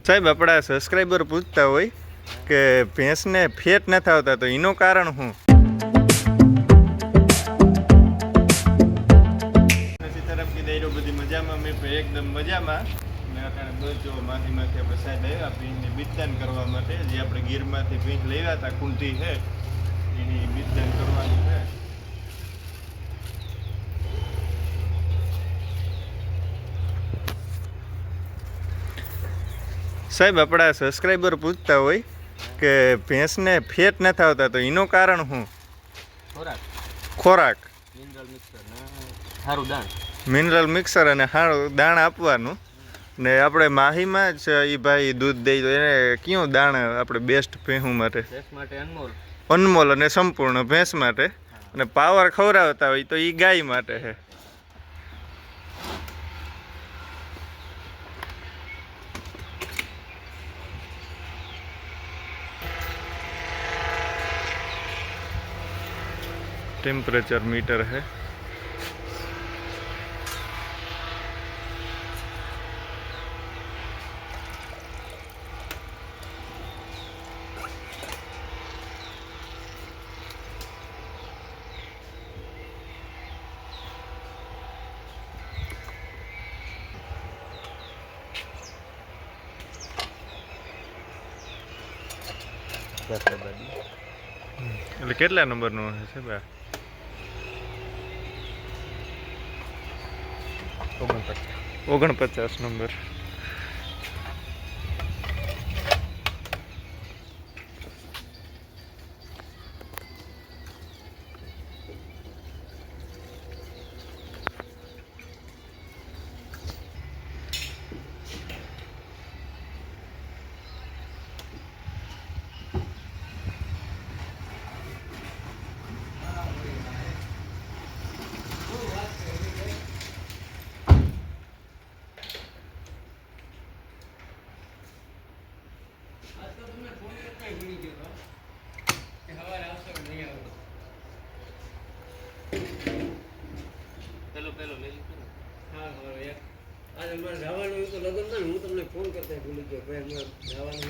સાહેબ આપણા સબસ્ક્રાઈબર પૂછતા હોય કે ભેંસને ફેટ નથી આવતા તો એનું કારણ શું? સીતારામ કી દઈરો બધી મજામાં, મેં એકદમ મજામાં. મેં અત્યારે બસ જો માહીમાંથી આપણે સાહેબ આવ્યા ભીંજની બીજદાન કરવા માટે. જે આપણે ગીરમાંથી ભીંજ લેવા હતા કુંટી છે એની બીજદાન કરવાની છે. સાહેબ આપણા સબસ્ક્રાઈબર પૂછતા હોય કે ભેંસને ફેટ નથી આવતા તો એનું કારણ શું? ખોરાક મિનરલ મિક્સર અને સારું દાણ આપવાનું. ને આપણે માહીમાં જ એ ભાઈ દૂધ દઈ તો એને કયું દાણ આપણે બેસ્ટ ભેંસું માટે? અનમોલ અને સંપૂર્ણ ભેંસ માટે. અને પાવર ખવડાવતા હોય તો એ ગાય માટે છે. टेम्परेचर मीटर है. એટલે કેટલા નંબરનું હશે બા? 49 નંબર. પેલો લઈ લીધો. હા આજે મારે જવાનું તો લગન ને હું તમને ફોન કરતા ભૂલી ગયો ભાઈ મારે જવાનું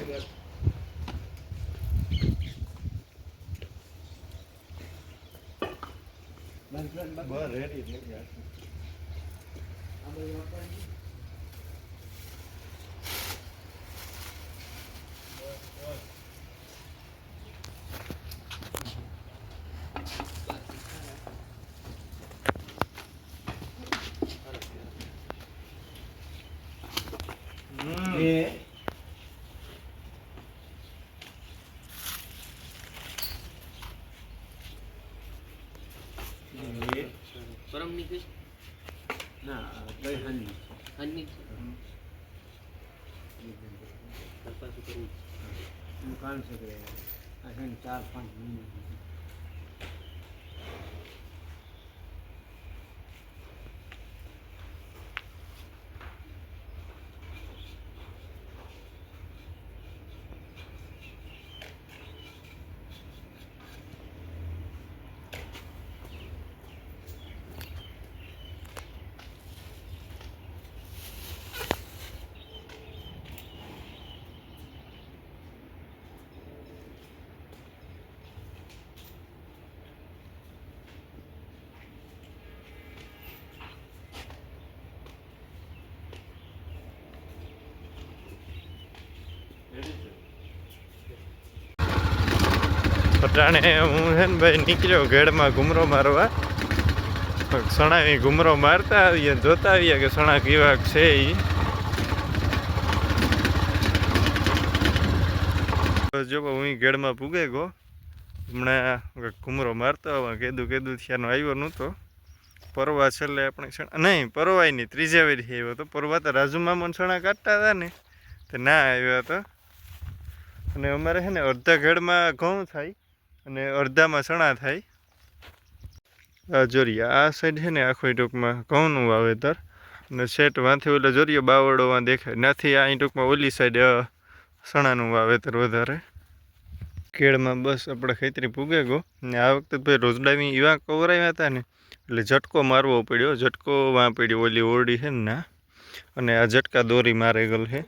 બસ રેડી થઈ ગયા. परम निकल ना कई हन्नी हन्नी कपा से करूँ दुकान से गए असन 4-5 महीने પટાણે હું છે ને ભાઈ નીકળ્યો ઘેડમાં ઘૂમરો મારવા. સણા ઘૂમરો મારતા આવીએ, જોતા આવીએ કે સણા કેવા છે એ. જો હું ઘેડમાં પૂગે ગયો હમણાં ઘૂમરો મારતો કેદું થયાનો આવ્યો નહોતો. પરવા છેલ્લે આપણે નહીં પરવાય નહીં ત્રીજા વેરી આવ્યો હતો. પરવા તો રાજુ મામા સણા કાઢતા હતા ને તે ના આવ્યો હતો. અને અમારે છે ને અડધા ઘેડમાં ઘઉં થાય અને અડધામાં ચણા થાય. જોરિયા આ સાઈડ છે ને આખો ટૂંકમાં ઘઉંનું વાવેતર અને સેટ વાંથી ઓલા જોરિયો બાવળોમાં દેખાય નાથી આ ટૂંકમાં ઓલી સાઈડ ચણાનું વાવેતર વધારે. કેળમાં બસ આપણે ખેતરી પૂગે ગયો ને આ વખતે ભાઈ રોજડાવી એવા કવરાવ્યા હતા ને એટલે ઝટકો મારવો પડ્યો. ઝટકો વાં પડ્યો ઓલી ઓરડી છે ને ના અને આ ઝટકા દોરી મારે ગયેલ છે,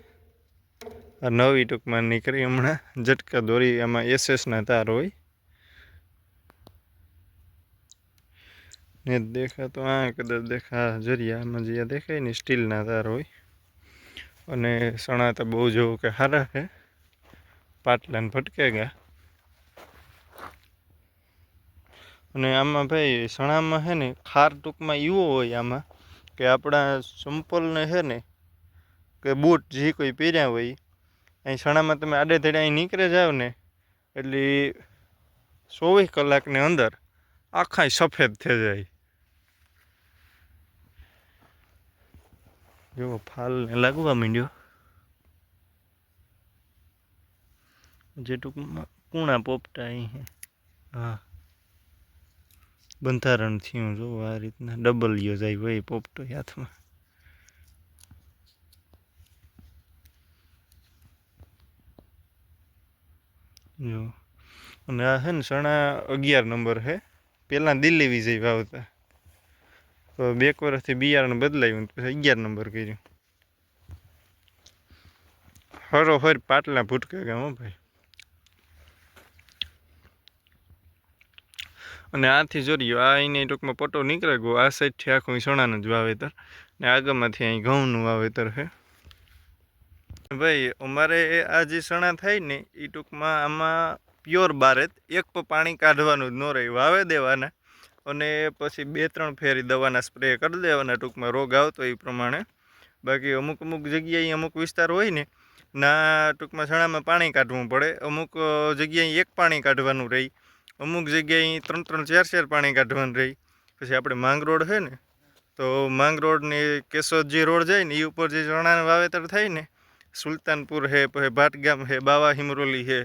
આ નવી ટૂંકમાં નીકળી હમણાં ઝટકા દોરી, આમાં એસએસના તાર હોય ને દેખાતો આ કદાચ દેખા જરિયામાં જે દેખાય ને સ્ટીલના તાર હોય. અને સણા તો બહુ જોવું કે સારા છે, પાટલાને ભટકે ગયા. અને આમાં ભાઈ સણામાં છે ને ખાર ટૂંકમાં એવો હોય આમાં કે આપણા ચંપલને છે ને કે બૂટ જે કોઈ પહેર્યા હોય અહીં સણામાં તમે આડે ધડે અહીં નીકળે જાઓ ને એટલે 24 કલાકની અંદર આખા સફેદ થઈ જાય. જો ફાલને લાગવા માંડ્યો, જે ટૂંકમાં કૂણા પોપટા અહીં છે. હા, બંધારણ થયું જો આ રીતના ડબલિયો જાય ભાઈ પોપટો હાથમાં. જો અને આ છે ને સણા 11 નંબર છે. પહેલાં દિલ્હી વિજય વાવતા, તો 2 વર્ષથી બિયારણ બદલાયું પછી 11 નંબર કર્યું. હરોહર પાટલા ભૂટકે ગયા હો ભાઈ. અને આથી જોર્યો આ અહીંને ટૂંકમાં પટ્ટો નીકળે ગયો, આ સાઈડથી આખું સણાનું જ વાવેતર ને આગળમાંથી અહીં ઘઉંનું વાવેતર છે. ભાઈ અમારે આ જે સણા થાય ને એ ટૂંકમાં આમાં પ્યોર બારેત, એક પાણી કાઢવાનું જ ન રહે, વાવે દેવાના અને પછી 2-3 ફેરી દવાના સ્પ્રે કરી દેવાના ટૂંકમાં રોગ આવતો એ પ્રમાણે. બાકી અમુક જગ્યાએ અમુક વિસ્તાર હોય ને ના ટૂંકમાં સણામાં પાણી કાઢવું પડે, અમુક જગ્યાએ એક પાણી કાઢવાનું રહી, અમુક જગ્યાએ 3-3, 4-4 પાણી કાઢવાનું રહી. પછી આપણે માંગરોળ છે ને તો માંગરોળની કેશોદજી રોડ જાય ને એ ઉપર જે ચણાનું વાવેતર થાય ને, સુલતાનપુર છે, પછી ભાટગામ છે, બાવા હિમરોલી છે,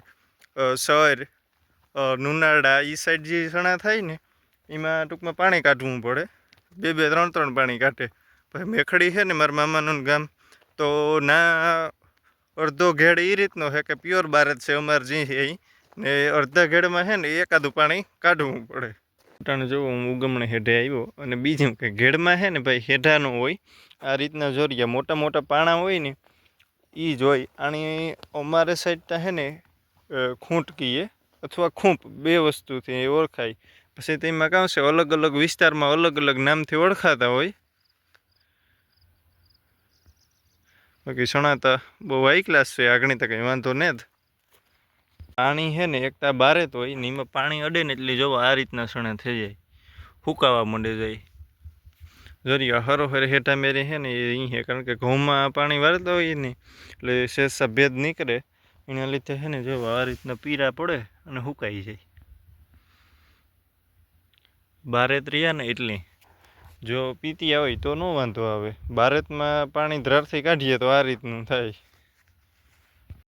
સર, નુનાળા, એ સાઈડ જે ચણા થાય ને એમાં ટૂંકમાં પાણી કાઢવું પડે, 2-2, 3-3 પાણી કાઢે. પછી મેખડી છે ને મારા મામાનું ગામ, તો ના અડધો ઘેડ એ રીતનો છે કે પ્યોર બારત છે અમારે જે છે અહીં, ને અડધા ઘેડમાં છે ને એકાદું પાણી કાઢવું પડે. ટાણે જોવો હું ઉગમણે હેઠે આવ્યો. અને બીજું કે ઘેડમાં છે ને ભાઈ હેઠાનો હોય આ રીતના જોરિયા મોટા મોટા પાણા હોય ને એ જ હોય. આની અમારે સાઈડ છે ને ખૂંટ કહીએ અથવા ખૂંપ, 2 વસ્તુથી ઓળખાય. પછી તેમાં કાં છે અલગ અલગ વિસ્તારમાં અલગ અલગ નામથી ઓળખાતા હોય. બાકી સણાતા બહુ હાઈ ક્લાસ છે, આગળ તો કંઈ વાંધો નહીં જ. પાણી છે ને એકતા બારે તો હોય ને એમાં પાણી અડે ને એટલે જોવો આ રીતના સણા થઈ જાય, હુકાવા માંડે જાય. જરિયા હરોહર હેઠા મેરે છે ને એ અહીં છે, કારણ કે ઘઉંમાં પાણી વાળતા હોય ને એટલે શેષા ભેદ નીકળે, એના લીધે છે ને જોવો આ રીતના પીરા પડે અને હુકાઈ જાય. બારેત રહ્યા ને એટલે જો પીતિયા હોય તો ન વાંધો આવે, બારેતમાં પાણી ધરારથી કાઢીએ તો આ રીતનું થાય.